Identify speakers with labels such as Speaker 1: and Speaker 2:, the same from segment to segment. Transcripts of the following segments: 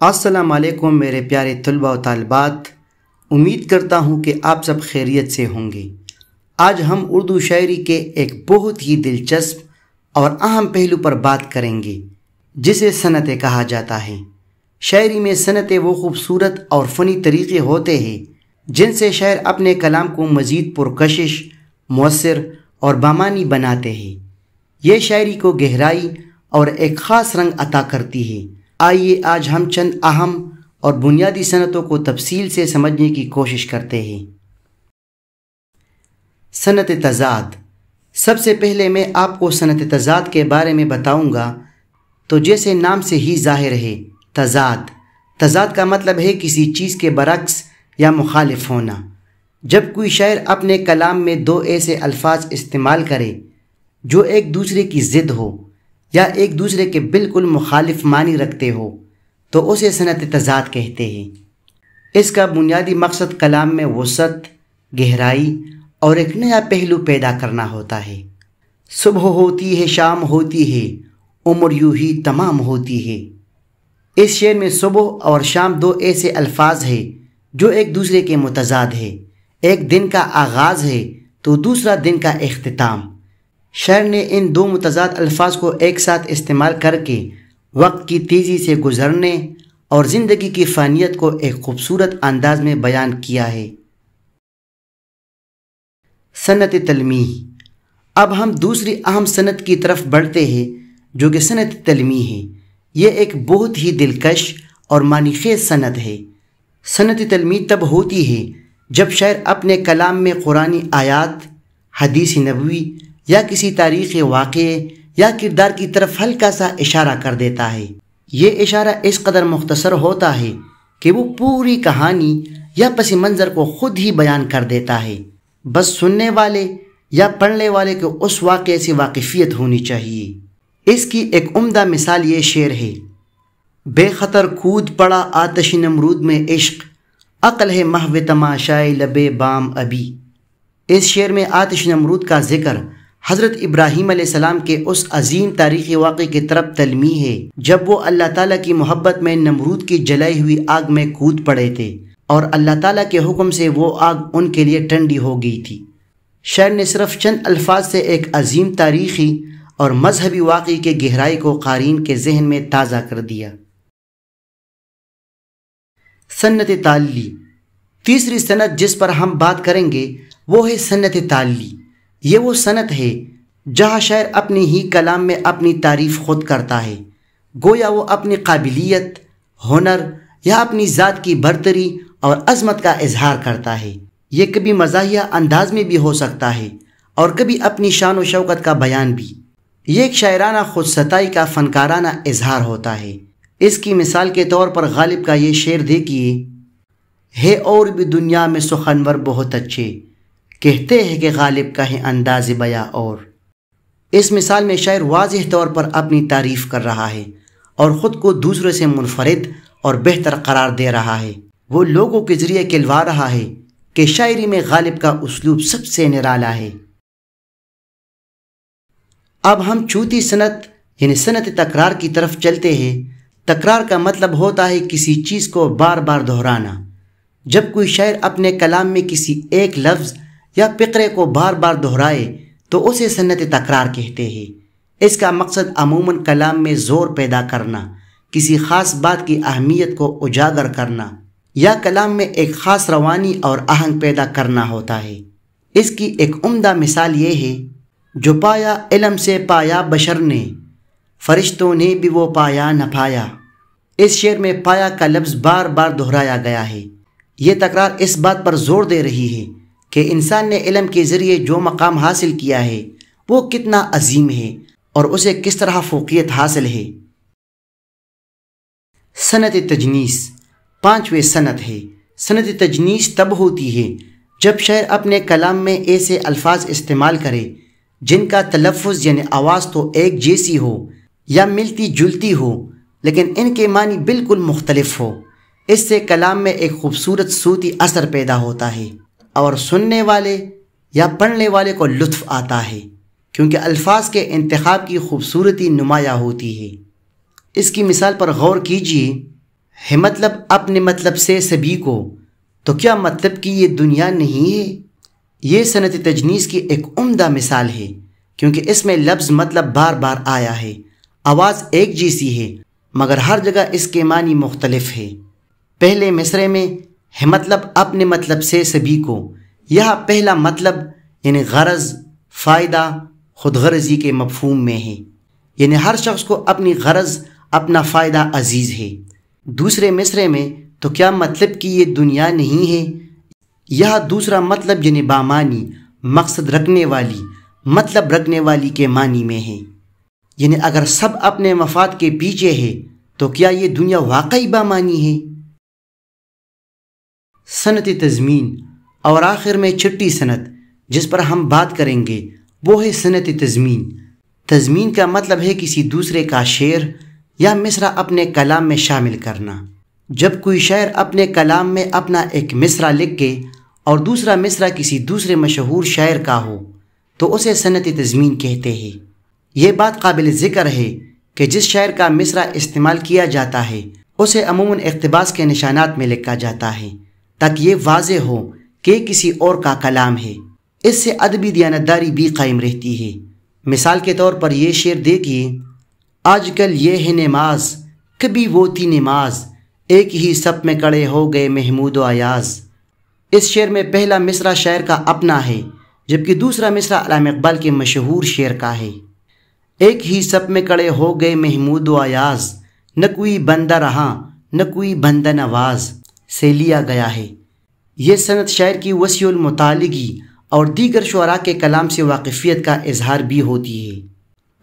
Speaker 1: السلام علیکم میرے پیارے طلباء و طالبات، امید کرتا ہوں کہ آپ سب خیریت سے ہوں گے۔ آج ہم اردو شاعری کے ایک بہت ہی دلچسپ اور اہم پہلو پر بات کریں گے جسے صنعتیں کہا جاتا ہے۔ شاعری میں صنعتیں وہ خوبصورت اور فنی طریقے ہوتے ہیں جن سے شاعر اپنے کلام کو مزید پرکشش، مؤثر اور بامانی بناتے ہیں۔ یہ شاعری کو گہرائی اور ایک خاص رنگ عطا کرتی ہے۔ آئیے آج ہم چند اہم اور بنیادی صنعتوں کو تفصیل سے سمجھنے کی کوشش کرتے ہیں۔ صنعت تضاد۔ سب سے پہلے میں آپ کو صنعت تضاد کے بارے میں بتاؤں گا تو جیسے نام سے ہی ظاہر ہے، تضاد کا مطلب ہے کسی چیز کے برعکس یا مخالف ہونا۔ جب کوئی شاعر اپنے کلام میں دو ایسے الفاظ استعمال کرے جو ایک دوسرے کی ضد ہو یا ایک دوسرے کے بالکل مخالف معنی رکھتے ہو تو اسے صنعت تضاد کہتے ہیں۔ اس کا بنیادی مقصد کلام میں وسعت، گہرائی اور ایک نیا پہلو پیدا کرنا ہوتا ہے۔ صبح ہوتی ہے شام ہوتی ہے، عمر یوں ہی تمام ہوتی ہے۔ اس شعر میں صبح اور شام دو ایسے الفاظ ہیں جو ایک دوسرے کے متضاد ہیں۔ ایک دن کا آغاز ہے تو دوسرا دن کا اختتام۔ شاعر نے ان دو متضاد الفاظ کو ایک ساتھ استعمال کر کے وقت کی تیزی سے گزرنے اور زندگی کی فانیت کو ایک خوبصورت انداز میں بیان کیا ہے۔ صنعت تلمیح۔ اب ہم دوسری اہم صنعت کی طرف بڑھتے ہیں جو کہ صنعت تلمیح ہے۔ یہ ایک بہت ہی دلکش اور معنی خیز صنعت ہے۔ صنعت تلمیح تب ہوتی ہے جب شاعر اپنے کلام میں قرآنی آیات، حدیث نبوی یا کسی تاریخی واقعے یا کردار کی طرف ہلکا سا اشارہ کر دیتا ہے۔ یہ اشارہ اس قدر مختصر ہوتا ہے کہ وہ پوری کہانی یا پس منظر کو خود ہی بیان کر دیتا ہے، بس سننے والے یا پڑھنے والے کو اس واقعے سے واقفیت ہونی چاہیے۔ اس کی ایک عمدہ مثال یہ شعر ہے: بے خطر کود پڑا آتش نمرود میں عشق، عقل ہے محو تماشائے لبے بام ابی۔ اس شعر میں آتش نمرود کا ذکر حضرت ابراہیم علیہ السلام کے اس عظیم تاریخی واقعے کی طرف تلمیح ہے جب وہ اللہ تعالیٰ کی محبت میں نمرود کی جلائی ہوئی آگ میں کود پڑے تھے اور اللہ تعالیٰ کے حکم سے وہ آگ ان کے لیے ٹھنڈی ہو گئی تھی۔ شاعر نے صرف چند الفاظ سے ایک عظیم تاریخی اور مذہبی واقعے کی گہرائی کو قارئین کے ذہن میں تازہ کر دیا۔ صنعت تعلی۔ تیسری صنعت جس پر ہم بات کریں گے وہ ہے صنعت تعلی۔ یہ وہ صنعت ہے جہاں شاعر اپنی ہی کلام میں اپنی تعریف خود کرتا ہے، گویا وہ اپنی قابلیت، ہنر یا اپنی ذات کی برتری اور عظمت کا اظہار کرتا ہے۔ یہ کبھی مزاحیہ انداز میں بھی ہو سکتا ہے اور کبھی اپنی شان و شوکت کا بیان بھی۔ یہ ایک شاعرانہ خود ستائی کا فنکارانہ اظہار ہوتا ہے۔ اس کی مثال کے طور پر غالب کا یہ شعر دیکھیے: ہے اور بھی دنیا میں سخنور بہت اچھے، کہتے ہیں کہ غالب کا ہے انداز بیاں اور۔ اس مثال میں شاعر واضح طور پر اپنی تعریف کر رہا ہے اور خود کو دوسرے سے منفرد اور بہتر قرار دے رہا ہے۔ وہ لوگوں کے ذریعے کہلوا رہا ہے کہ شاعری میں غالب کا اسلوب سب سے نرالا ہے۔ اب ہم چوتھی صنعت یعنی صنعت تکرار کی طرف چلتے ہیں۔ تکرار کا مطلب ہوتا ہے کسی چیز کو بار بار دہرانا۔ جب کوئی شاعر اپنے کلام میں کسی ایک لفظ یا فقرے کو بار بار دہرائے تو اسے صنعت تکرار کہتے ہیں۔ اس کا مقصد عموماً کلام میں زور پیدا کرنا، کسی خاص بات کی اہمیت کو اجاگر کرنا یا کلام میں ایک خاص روانی اور آہنگ پیدا کرنا ہوتا ہے۔ اس کی ایک عمدہ مثال یہ ہے: جو پایا علم سے پایا بشر نے، فرشتوں نے بھی وہ پایا نہ پایا۔ اس شعر میں پایا کا لفظ بار بار دہرایا گیا ہے۔ یہ تکرار اس بات پر زور دے رہی ہے کہ انسان نے علم کے ذریعے جو مقام حاصل کیا ہے وہ کتنا عظیم ہے اور اسے کس طرح فوقیت حاصل ہے۔ صنعت تجنیس۔ پانچویں صنعت ہے۔ صنعت تجنیس تب ہوتی ہے جب شاعر اپنے کلام میں ایسے الفاظ استعمال کرے جن کا تلفظ یعنی آواز تو ایک جیسی ہو یا ملتی جلتی ہو لیکن ان کے معنی بالکل مختلف ہو۔ اس سے کلام میں ایک خوبصورت صوتی اثر پیدا ہوتا ہے اور سننے والے یا پڑھنے والے کو لطف آتا ہے کیونکہ الفاظ کے انتخاب کی خوبصورتی نمایاں ہوتی ہے۔ اس کی مثال پر غور کیجیے: ہے مطلب اپنے مطلب سے سبھی کو، تو کیا مطلب کہ یہ دنیا نہیں ہے؟ یہ صنعت تجنیس کی ایک عمدہ مثال ہے، کیونکہ اس میں لفظ مطلب بار بار آیا ہے۔ آواز ایک جیسی ہے مگر ہر جگہ اس کے معنی مختلف ہے۔ پہلے مصرعے میں ہے مطلب اپنے مطلب سے سبھی کو، یہاں پہلا مطلب یعنی غرض، فائدہ، خود غرضی کے مفہوم میں ہے، یعنی ہر شخص کو اپنی غرض، اپنا فائدہ عزیز ہے۔ دوسرے مصرعے میں تو کیا مطلب کہ یہ دنیا نہیں ہے، یہاں دوسرا مطلب یعنی بامانی، مقصد رکھنے والی، مطلب رکھنے والی کے معنی میں ہے، یعنی اگر سب اپنے مفاد کے پیچھے ہے تو کیا یہ دنیا واقعی بامانی ہے؟ صنعت تضمین، اور آخر میں چھٹی صنعت جس پر ہم بات کریں گے وہ ہے صنعت تضمین۔ تضمین کا مطلب ہے کسی دوسرے کا شعر یا مصرع اپنے کلام میں شامل کرنا۔ جب کوئی شاعر اپنے کلام میں اپنا ایک مصرع لکھ کے اور دوسرا مصرع کسی دوسرے مشہور شاعر کا ہو تو اسے صنعت تضمین کہتے ہیں۔ یہ بات قابل ذکر ہے کہ جس شاعر کا مصرع استعمال کیا جاتا ہے اسے عموماً اقتباس کے نشانات میں لکھا جاتا ہے تاکہ یہ واضح ہو کہ کسی اور کا کلام ہے۔ اس سے ادبی دیانتداری بھی قائم رہتی ہے۔ مثال کے طور پر یہ شعر دیکھیے: آج کل یہ ہے نماز، کبھی وہ تھی نماز، ایک ہی صف میں کھڑے ہو گئے محمود و ایاز۔ اس شعر میں پہلا مصرع شاعر کا اپنا ہے جبکہ دوسرا مصرع علامہ اقبال کے مشہور شعر کا ہے۔ ایک ہی صف میں کھڑے ہو گئے محمود و ایاز، نہ کوئی بندہ رہا نہ کوئی بندہ نواز سے لیا گیا ہے۔ یہ صنعت شاعر کی وسیع المطالعگی اور دیگر شعراء کے کلام سے واقفیت کا اظہار بھی ہوتی ہے۔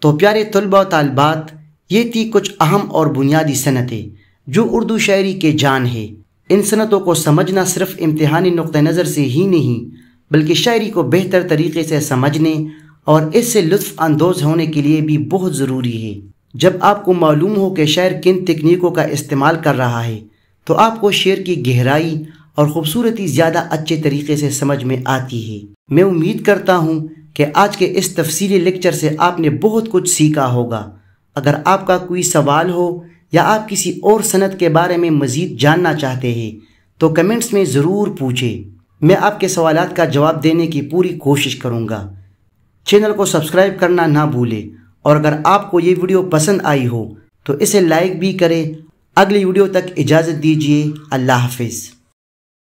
Speaker 1: تو پیارے طلباء و طالبات، یہ تھی کچھ اہم اور بنیادی صنعتیں جو اردو شاعری کے جان ہے۔ ان صنعتوں کو سمجھنا صرف امتحانی نقطہ نظر سے ہی نہیں بلکہ شاعری کو بہتر طریقے سے سمجھنے اور اس سے لطف اندوز ہونے کے لیے بھی بہت ضروری ہے۔ جب آپ کو معلوم ہو کہ شاعر کن تکنیکوں کا استعمال کر رہا ہے تو آپ کو شعر کی گہرائی اور خوبصورتی زیادہ اچھے طریقے سے سمجھ میں آتی ہے۔ میں امید کرتا ہوں کہ آج کے اس تفصیلی لیکچر سے آپ نے بہت کچھ سیکھا ہوگا۔ اگر آپ کا کوئی سوال ہو یا آپ کسی اور صنعت کے بارے میں مزید جاننا چاہتے ہیں تو کمنٹس میں ضرور پوچھیں، میں آپ کے سوالات کا جواب دینے کی پوری کوشش کروں گا۔ چینل کو سبسکرائب کرنا نہ بھولیں، اور اگر آپ کو یہ ویڈیو پسند آئی ہو تو اسے لائک بھی کریں۔ اگلی ویڈیو تک اجازت دیجیے۔ اللہ حافظ۔